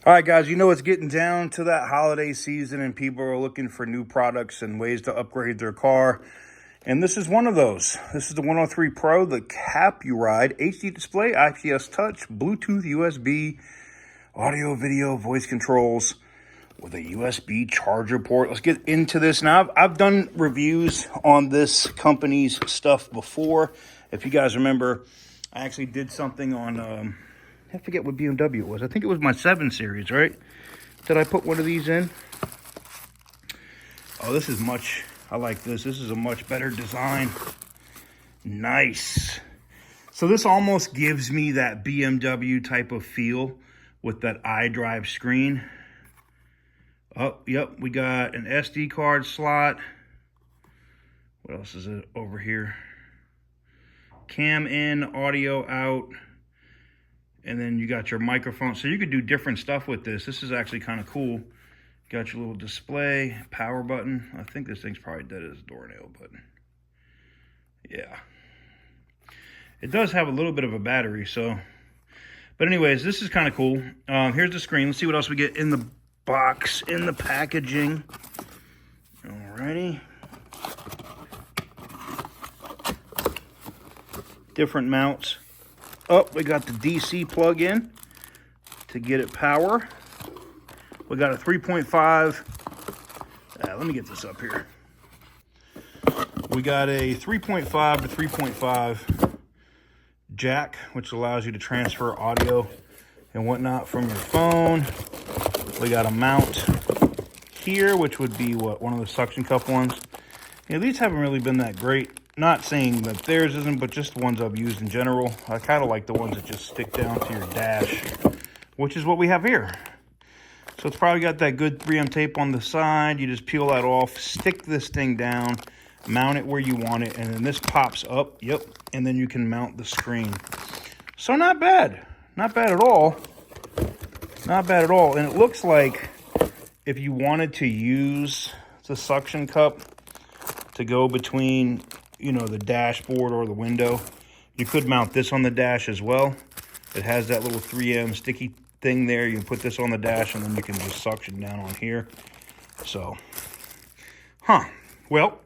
All right, guys, you know it's getting down to that holiday season and people are looking for new products and ways to upgrade their car. And this is one of those. This is the 103 Pro, the Capuride HD display, IPS touch, Bluetooth, USB, audio, video, voice controls with a USB charger port. Let's get into this now. I've done reviews on this company's stuff before. If you guys remember, I actually did something on... I forget what BMW it was. I think it was my 7 Series, right? Did I put one of these in? Oh, this is much... I like this. This is a much better design. Nice. So this almost gives me that BMW type of feel with that iDrive screen. Oh, yep. We got an SD card slot. What else is it over here? Cam in, audio out. And then you got your microphone. So you could do different stuff with this. This is actually kind of cool. Got your little display, power button. I think this thing's probably dead as a doornail, but yeah. It does have a little bit of a battery, so. But anyways, this is kind of cool. Here's the screen. Let's see what else we get in the box, in the packaging. Alrighty. Different mounts. Oh, we got the DC plug-in to get it power. We got a 3.5. Let me get this up here. We got a 3.5 to 3.5 jack, which allows you to transfer audio and whatnot from your phone. We got a mount here, which would be what, one of the suction cup ones. Yeah, these haven't really been that great. Not saying that theirs isn't, but just the ones I've used in general. I kind of like the ones that just stick down to your dash, which is what we have here. So it's probably got that good 3M tape on the side. You just peel that off, stick this thing down, mount it where you want it, and then this pops up, yep, and then you can mount the screen. So not bad. Not bad at all. Not bad at all. And it looks like if you wanted to use the suction cup to go between, you know, the dashboard or the window, you could mount this on the dash as well. It has that little 3M sticky thing there. You can put this on the dash and then you can just suction down on here. So, well,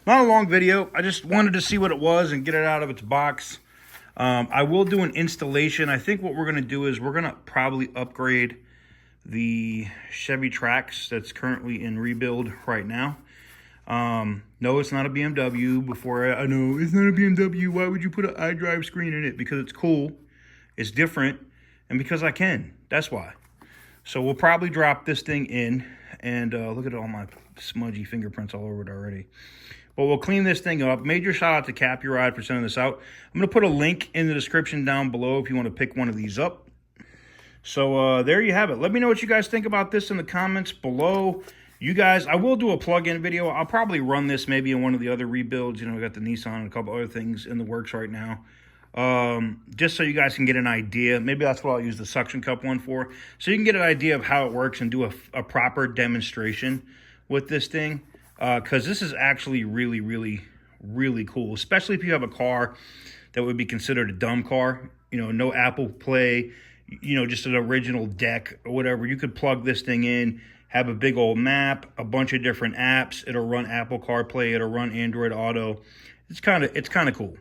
not a long video. I just wanted to see what it was and get it out of its box. I will do an installation. I think what we're going to do is we're going to probably upgrade the Chevy Trax that's currently in rebuild right now. No, it's not a BMW. Before I know it's not a BMW, why would you put an iDrive screen in it? Because it's cool, it's different, and because I can. That's why. So we'll probably drop this thing in, and look at all my smudgy fingerprints all over it already. But we'll clean this thing up. Major shout out to Capuride for sending this out. I'm going to put a link in the description down below if you want to pick one of these up. So there you have it. Let me know what you guys think about this in the comments below. You guys, I will do a plug-in video. I'll probably run this maybe in one of the other rebuilds. You know, we got the Nissan and a couple other things in the works right now. Just so you guys can get an idea. Maybe that's what I'll use the suction cup one for. So you can get an idea of how it works and do a proper demonstration with this thing. Because this is actually really, really, really cool. Especially if you have a car that would be considered a dumb car. You know, no Apple Play. You know, just an original deck or whatever. You could plug this thing in. Have a big old map, a bunch of different apps. It'll run Apple CarPlay. It'll run Android Auto. It's kind of cool.